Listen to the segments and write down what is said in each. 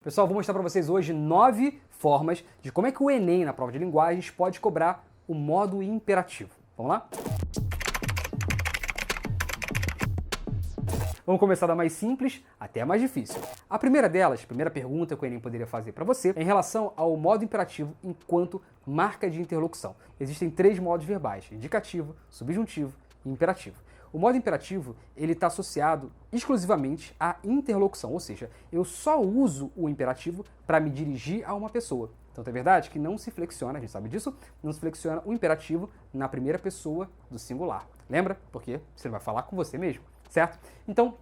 Pessoal, vou mostrar para vocês hoje 9 formas de como é que o Enem, na prova de linguagens, pode cobrar o modo imperativo. Vamos lá? Vamos começar da mais simples até a mais difícil. A primeira delas, a primeira pergunta que o Enem poderia fazer para você, é em relação ao modo imperativo enquanto marca de interlocução. Existem 3 modos verbais: indicativo, subjuntivo e imperativo. O modo imperativo ele está associado exclusivamente à interlocução, ou seja, eu só uso o imperativo para me dirigir a uma pessoa. Então é verdade que não se flexiona, a gente sabe disso, não se flexiona o imperativo na primeira pessoa do singular. Lembra? Porque você vai falar com você mesmo, certo? Então,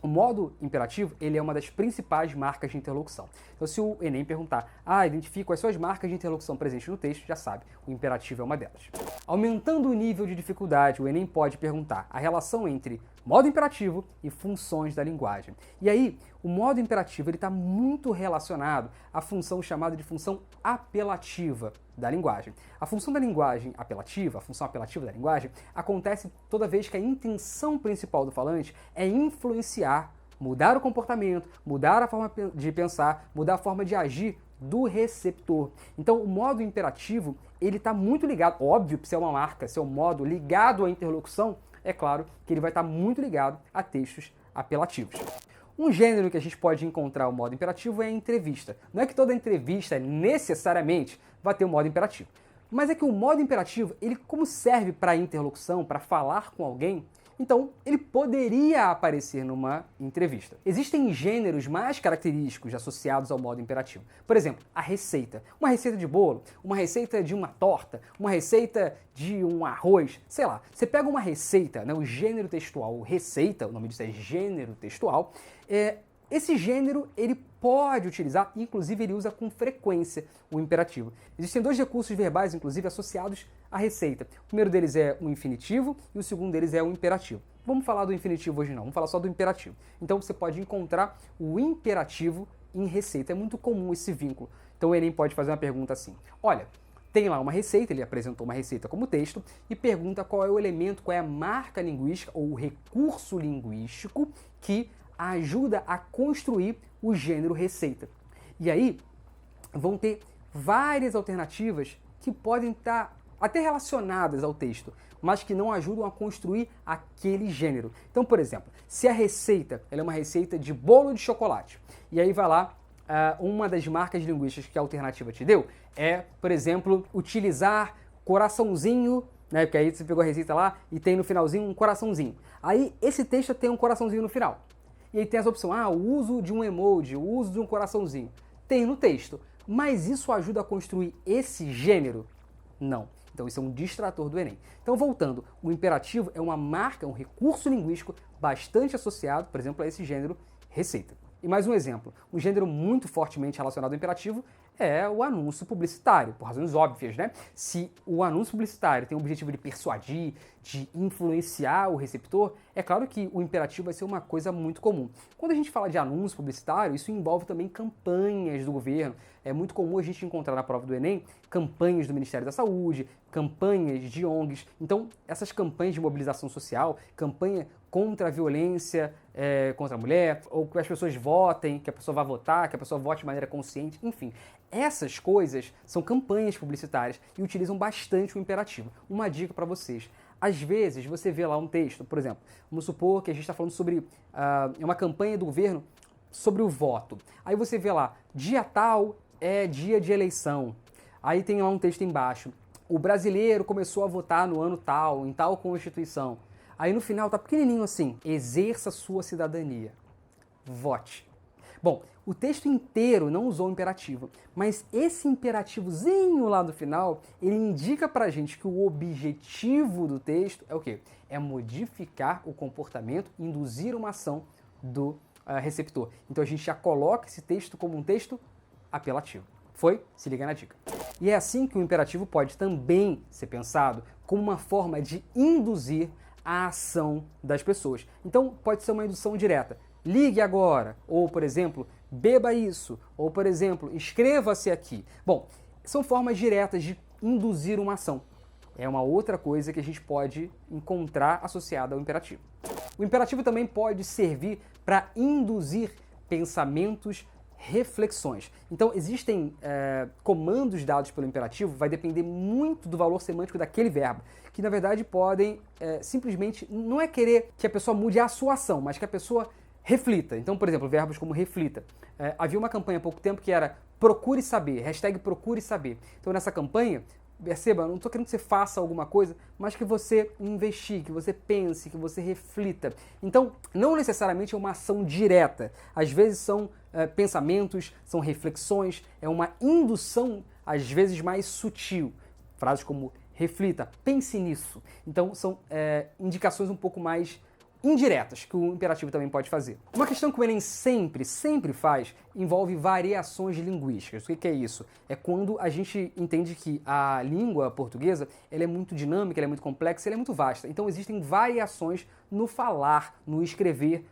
o modo imperativo, ele é uma das principais marcas de interlocução. Então, se o Enem perguntar, identifique quais são as marcas de interlocução presentes no texto, já sabe, o imperativo é uma delas. Aumentando o nível de dificuldade, o Enem pode perguntar a relação entre modo imperativo e funções da linguagem. E aí, o modo imperativo está muito relacionado à função chamada de função apelativa da linguagem. A função da linguagem apelativa, a função apelativa da linguagem, acontece toda vez que a intenção principal do falante é influenciar, mudar o comportamento, mudar a forma de pensar, mudar a forma de agir do receptor. Então, o modo imperativo, ele está muito ligado, óbvio, se é uma marca, se é um modo ligado à interlocução, é claro que ele vai estar muito ligado a textos apelativos. Um gênero que a gente pode encontrar o modo imperativo é a entrevista. Não é que toda entrevista necessariamente vai ter o modo imperativo, mas é que o modo imperativo, ele como serve para interlocução, para falar com alguém, então ele poderia aparecer numa entrevista. Existem gêneros mais característicos associados ao modo imperativo. Por exemplo, a receita. Uma receita de bolo, uma receita de uma torta, uma receita de um arroz, sei lá. Você pega uma receita, né, o gênero textual, receita, o nome disso é gênero textual, esse gênero ele pode utilizar, inclusive ele usa com frequência o imperativo. Existem 2 recursos verbais, inclusive, associados à receita. O primeiro deles é o infinitivo e o segundo deles é o imperativo. Vamos falar do infinitivo hoje não, vamos falar só do imperativo. Então você pode encontrar o imperativo em receita, é muito comum esse vínculo. Então o Enem pode fazer uma pergunta assim: olha, tem lá uma receita, ele apresentou uma receita como texto e pergunta qual é o elemento, qual é a marca linguística ou o recurso linguístico que ajuda a construir o gênero receita. E aí vão ter várias alternativas que podem estar até relacionadas ao texto, mas que não ajudam a construir aquele gênero. Então, por exemplo, se a receita ela é uma receita de bolo de chocolate, e aí vai lá, uma das marcas linguísticas que a alternativa te deu é, por exemplo, utilizar coraçãozinho, né? Porque aí você pegou a receita lá e tem no finalzinho um coraçãozinho. Aí esse texto tem um coraçãozinho no final. E aí tem essa opção, o uso de um emoji, o uso de um coraçãozinho. Tem no texto, mas isso ajuda a construir esse gênero? Não. Então isso é um distrator do Enem. Então voltando, o imperativo é uma marca, um recurso linguístico bastante associado, por exemplo, a esse gênero receita. E mais um exemplo, um gênero muito fortemente relacionado ao imperativo é o anúncio publicitário, por razões óbvias, né? Se o anúncio publicitário tem o objetivo de persuadir, de influenciar o receptor, é claro que o imperativo vai ser uma coisa muito comum. Quando a gente fala de anúncio publicitário, isso envolve também campanhas do governo. É muito comum a gente encontrar na prova do Enem campanhas do Ministério da Saúde, campanhas de ONGs. Então, essas campanhas de mobilização social, campanha contra a violência contra a mulher, ou que as pessoas votem, que a pessoa vá votar, que a pessoa vote de maneira consciente, enfim. Essas coisas são campanhas publicitárias e utilizam bastante o imperativo. Uma dica para vocês: às vezes você vê lá um texto, por exemplo, vamos supor que a gente está falando sobre uma campanha do governo sobre o voto. Aí você vê lá, dia tal é dia de eleição. Aí tem lá um texto embaixo: o brasileiro começou a votar no ano tal, em tal Constituição. Aí no final tá pequenininho assim: exerça sua cidadania. Vote. Bom, o texto inteiro não usou o imperativo, mas esse imperativozinho lá do final, ele indica pra gente que o objetivo do texto é o quê? É modificar o comportamento, induzir uma ação do receptor. Então a gente já coloca esse texto como um texto apelativo. Foi? Se liga na dica. E é assim que o imperativo pode também ser pensado como uma forma de induzir a ação das pessoas. Então pode ser uma indução direta. Ligue agora, ou por exemplo, beba isso, ou por exemplo, inscreva-se aqui. Bom, são formas diretas de induzir uma ação. É uma outra coisa que a gente pode encontrar associada ao imperativo. O imperativo também pode servir para induzir pensamentos reflexões. Então, existem comandos dados pelo imperativo, vai depender muito do valor semântico daquele verbo, que na verdade podem simplesmente, não é querer que a pessoa mude a sua ação, mas que a pessoa reflita. Então, por exemplo, verbos como reflita. Havia uma campanha há pouco tempo que era procure saber, hashtag procure saber. Então, nessa campanha, perceba, não estou querendo que você faça alguma coisa, mas que você investigue, que você pense, que você reflita. Então, não necessariamente é uma ação direta. Às vezes são pensamentos, são reflexões, é uma indução, às vezes mais sutil. Frases como reflita, pense nisso. Então, são indicações um pouco mais indiretas que o imperativo também pode fazer. Uma questão que o Enem sempre faz envolve variações linguísticas. O que é isso? É quando a gente entende que a língua portuguesa ela é muito dinâmica, ela é muito complexa, ela é muito vasta. Então existem variações no falar, no escrever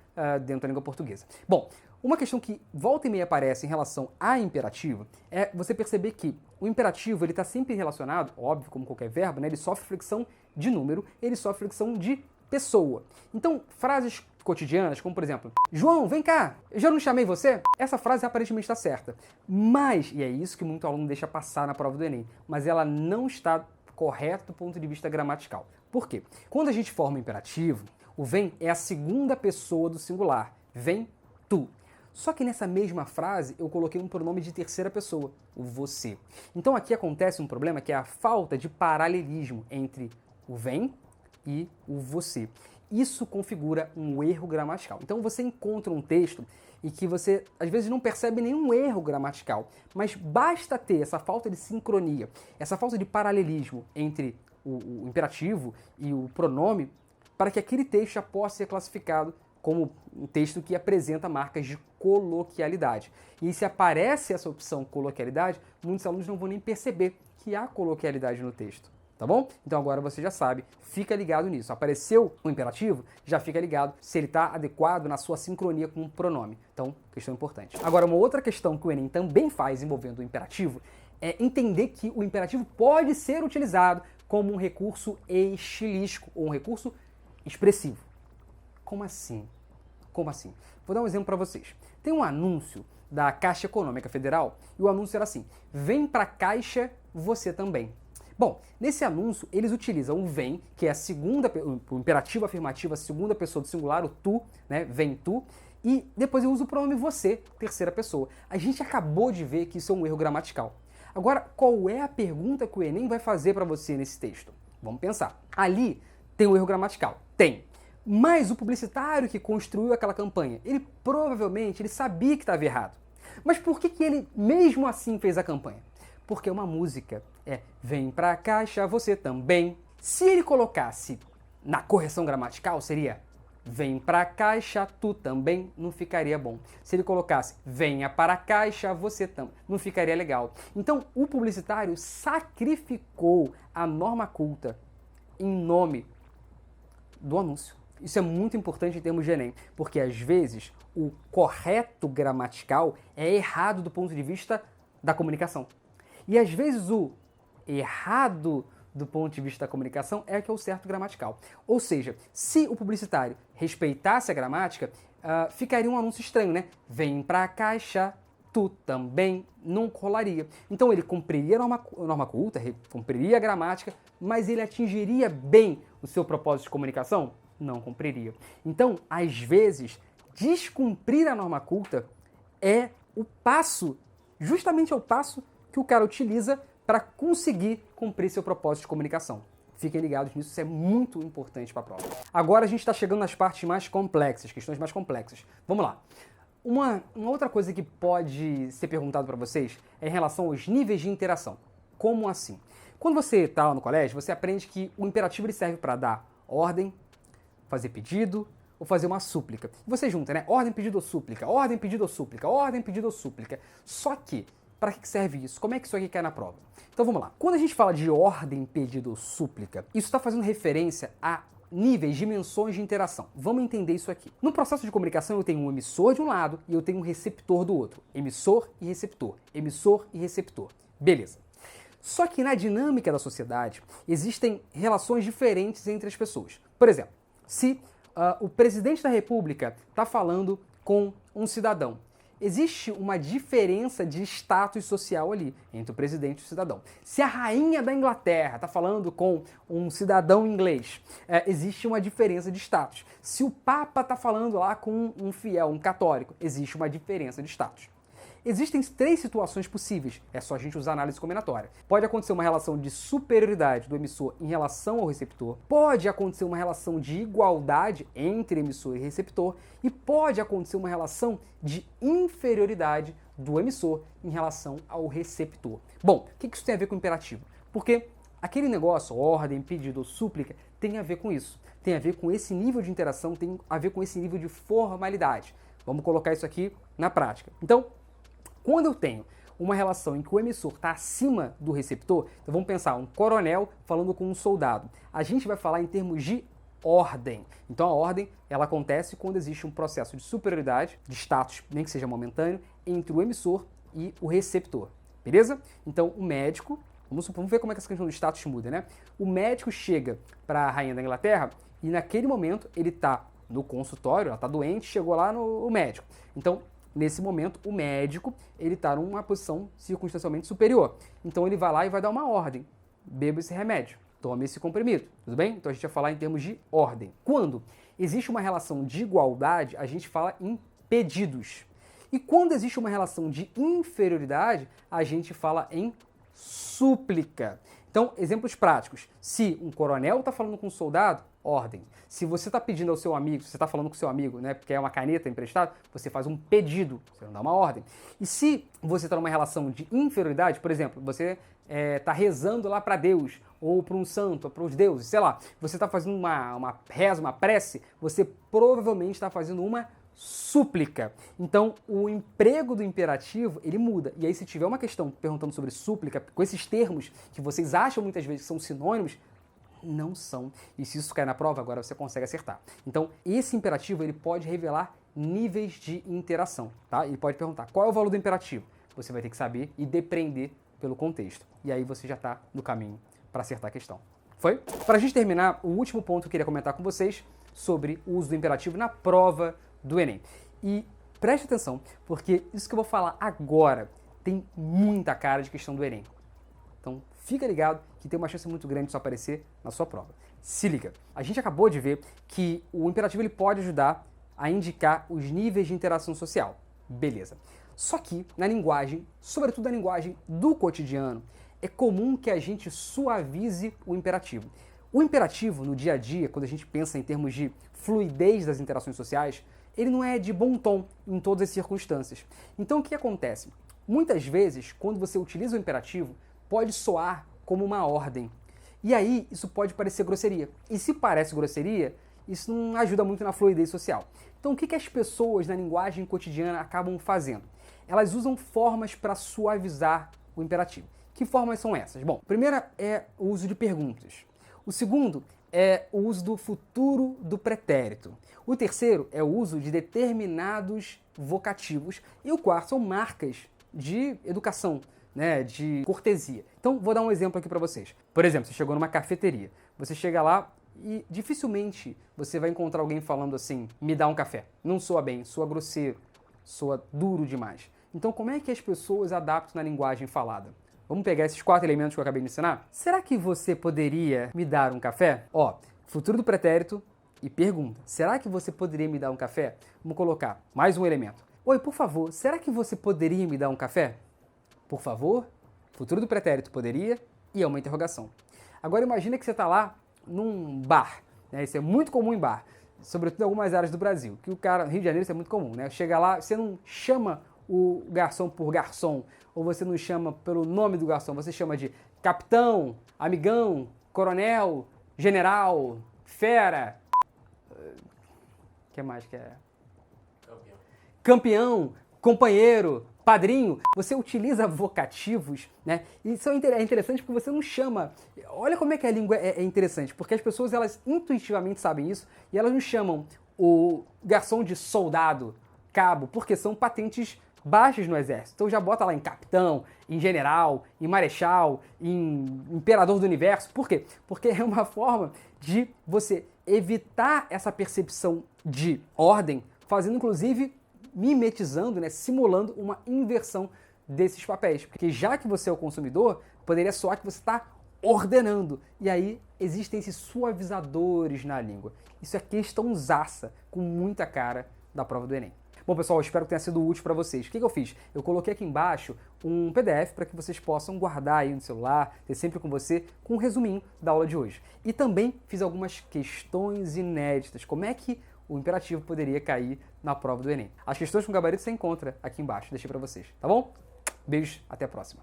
dentro da língua portuguesa. Bom, uma questão que volta e meia aparece em relação a imperativo é você perceber que o imperativo ele está sempre relacionado, óbvio, como qualquer verbo, né? Ele sofre flexão de número, ele sofre flexão de pessoa. Então, frases cotidianas, como por exemplo, João, vem cá, eu já não chamei você? Essa frase aparentemente está certa, mas, e é isso que muito aluno deixa passar na prova do Enem, mas ela não está correta do ponto de vista gramatical. Por quê? Quando a gente forma um imperativo, o vem é a segunda pessoa do singular, vem tu. Só que nessa mesma frase eu coloquei um pronome de terceira pessoa, o você. Então aqui acontece um problema que é a falta de paralelismo entre o vem e o você. Isso configura um erro gramatical. Então você encontra um texto em que você às vezes não percebe nenhum erro gramatical, mas basta ter essa falta de sincronia, essa falta de paralelismo entre o imperativo e o pronome para que aquele texto já possa ser classificado como um texto que apresenta marcas de coloquialidade. E se aparece essa opção coloquialidade, muitos alunos não vão nem perceber que há coloquialidade no texto. Tá bom? Então agora você já sabe, fica ligado nisso. Apareceu o imperativo, já fica ligado se ele está adequado na sua sincronia com o pronome. Então, questão importante. Agora, uma outra questão que o Enem também faz envolvendo o imperativo é entender que o imperativo pode ser utilizado como um recurso estilístico ou um recurso expressivo. Como assim? Como assim? Vou dar um exemplo para vocês. Tem um anúncio da Caixa Econômica Federal e o anúncio era assim: vem pra Caixa você também. Bom, nesse anúncio eles utilizam o vem, que é o imperativo afirmativo, a segunda pessoa do singular, o tu, né, vem tu, e depois eu uso o pronome você, terceira pessoa. A gente acabou de ver que isso é um erro gramatical. Agora, qual é a pergunta que o Enem vai fazer para você nesse texto? Vamos pensar. Ali tem um erro gramatical? Tem. Mas o publicitário que construiu aquela campanha, ele provavelmente sabia que estava errado. Mas por que ele mesmo assim fez a campanha? Porque uma música vem pra Caixa você também. Se ele colocasse na correção gramatical, seria vem pra Caixa tu também, não ficaria bom. Se ele colocasse venha para a Caixa você também, não ficaria legal. Então o publicitário sacrificou a norma culta em nome do anúncio. Isso é muito importante em termos de Enem, porque às vezes o correto gramatical é errado do ponto de vista da comunicação. E às vezes o errado do ponto de vista da comunicação é que é o certo gramatical. Ou seja, se o publicitário respeitasse a gramática, ficaria um anúncio estranho, né? Vem pra Caixa, tu também, não rolaria. Então ele cumpriria a norma culta, cumpriria a gramática, mas ele atingiria bem o seu propósito de comunicação? Não cumpriria. Então, às vezes, descumprir a norma culta é o passo, justamente é o passo que o cara utiliza para conseguir cumprir seu propósito de comunicação. Fiquem ligados nisso, isso é muito importante para a prova. Agora a gente está chegando nas partes mais complexas, questões mais complexas. Vamos lá. Uma outra coisa que pode ser perguntado para vocês é em relação aos níveis de interação. Como assim? Quando você está lá no colégio, você aprende que o imperativo ele serve para dar ordem, fazer pedido ou fazer uma súplica. Você junta, né? Ordem, pedido ou súplica, ordem, pedido ou súplica, ordem, pedido ou súplica. Só que, para que serve isso? Como é que isso aqui cai na prova? Então vamos lá. Quando a gente fala de ordem, pedido ou súplica, isso está fazendo referência a níveis, dimensões de interação. Vamos entender isso aqui. No processo de comunicação eu tenho um emissor de um lado e eu tenho um receptor do outro. Emissor e receptor. Emissor e receptor. Beleza. Só que na dinâmica da sociedade existem relações diferentes entre as pessoas. Por exemplo, se o presidente da República está falando com um cidadão existe uma diferença de status social ali entre o presidente e o cidadão. Se a rainha da Inglaterra está falando com um cidadão inglês, existe uma diferença de status. Se o Papa está falando lá com um fiel, um católico, existe uma diferença de status. Existem 3 situações possíveis, é só a gente usar análise combinatória. Pode acontecer uma relação de superioridade do emissor em relação ao receptor, pode acontecer uma relação de igualdade entre emissor e receptor, e pode acontecer uma relação de inferioridade do emissor em relação ao receptor. Bom, o que isso tem a ver com o imperativo? Porque aquele negócio, ordem, pedido ou súplica, tem a ver com isso. Tem a ver com esse nível de interação, tem a ver com esse nível de formalidade. Vamos colocar isso aqui na prática. Então, quando eu tenho uma relação em que o emissor está acima do receptor, então vamos pensar, um coronel falando com um soldado. A gente vai falar em termos de ordem. Então a ordem, ela acontece quando existe um processo de superioridade, de status, nem que seja momentâneo, entre o emissor e o receptor. Beleza? Então o médico, vamos ver como é que essa questão do status muda, né? O médico chega para a rainha da Inglaterra e naquele momento ele está no consultório, ela está doente, chegou lá no médico. Então, nesse momento, o médico ele está numa posição circunstancialmente superior. Então ele vai lá e vai dar uma ordem. Beba esse remédio, tome esse comprimido, tudo bem? Então a gente vai falar em termos de ordem. Quando existe uma relação de igualdade, a gente fala em pedidos. E quando existe uma relação de inferioridade, a gente fala em súplica. Então, exemplos práticos. Se um coronel está falando com um soldado, ordem. Se você está pedindo ao seu amigo, se você está falando com o seu amigo, né, porque é uma caneta emprestada, você faz um pedido, você não dá uma ordem. E se você está numa relação de inferioridade, por exemplo, você está rezando lá para Deus, ou para um santo, ou para os deuses, sei lá, você está fazendo uma reza, uma prece, você provavelmente está fazendo uma súplica. Então, o emprego do imperativo, ele muda. E aí, se tiver uma questão perguntando sobre súplica, com esses termos que vocês acham muitas vezes que são sinônimos, não são. E se isso cair na prova, agora você consegue acertar. Então, esse imperativo, ele pode revelar níveis de interação, tá? Ele pode perguntar, qual é o valor do imperativo? Você vai ter que saber e depender pelo contexto. E aí você já está no caminho para acertar a questão. Foi? Para a gente terminar, o último ponto que eu queria comentar com vocês sobre o uso do imperativo na prova do Enem. E preste atenção, porque isso que eu vou falar agora tem muita cara de questão do Enem. Então fica ligado que tem uma chance muito grande de isso aparecer na sua prova. Se liga, a gente acabou de ver que o imperativo ele pode ajudar a indicar os níveis de interação social. Beleza. Só que na linguagem, sobretudo na linguagem do cotidiano, é comum que a gente suavize o imperativo. O imperativo, no dia a dia, quando a gente pensa em termos de fluidez das interações sociais, ele não é de bom tom em todas as circunstâncias. Então o que acontece? Muitas vezes, quando você utiliza o imperativo, pode soar como uma ordem. E aí, isso pode parecer grosseria. E se parece grosseria, isso não ajuda muito na fluidez social. Então, o que as pessoas na linguagem cotidiana acabam fazendo? Elas usam formas para suavizar o imperativo. Que formas são essas? Bom, a primeira é o uso de perguntas. O segundo é o uso do futuro do pretérito. O terceiro é o uso de determinados vocativos. E o quarto são marcas de educação, né, de cortesia. Então, vou dar um exemplo aqui para vocês. Por exemplo, você chegou numa cafeteria. Você chega lá e dificilmente você vai encontrar alguém falando assim, me dá um café. Não soa bem, soa grosseiro, soa duro demais. Então, como é que as pessoas adaptam na linguagem falada? Vamos pegar esses 4 elementos que eu acabei de ensinar? Será que você poderia me dar um café? Ó, futuro do pretérito e pergunta. Será que você poderia me dar um café? Vamos colocar mais um elemento. Oi, por favor, será que você poderia me dar um café? Por favor, futuro do pretérito poderia e é uma interrogação. Agora imagina que você está lá num bar, né? Isso é muito comum em bar, sobretudo em algumas áreas do Brasil, que o cara, no Rio de Janeiro isso é muito comum, né? Chega lá, você não chama o garçom por garçom, ou você não chama pelo nome do garçom, você chama de capitão, amigão, coronel, general, fera, o que mais que é? Campeão, companheiro, padrinho. Você utiliza vocativos, né? E isso é interessante porque você não chama... Olha como é que a língua é interessante, porque as pessoas, elas intuitivamente sabem isso, e elas não chamam o garçom de soldado, cabo, porque são patentes baixas no exército. Então já bota lá em capitão, em general, em marechal, em imperador do universo. Por quê? Porque é uma forma de você evitar essa percepção de ordem, fazendo inclusive mimetizando, né, simulando uma inversão desses papéis. Porque já que você é o consumidor, poderia soar que você está ordenando. E aí existem esses suavizadores na língua. Isso é questãozaça, com muita cara da prova do Enem. Bom, pessoal, espero que tenha sido útil para vocês. O que eu fiz? Eu coloquei aqui embaixo um PDF para que vocês possam guardar aí no celular, ter sempre com você, com um resuminho da aula de hoje. E também fiz algumas questões inéditas. Como é que o imperativo poderia cair na prova do Enem? As questões com gabarito você encontra aqui embaixo. Deixei para vocês, tá bom? Beijos, até a próxima.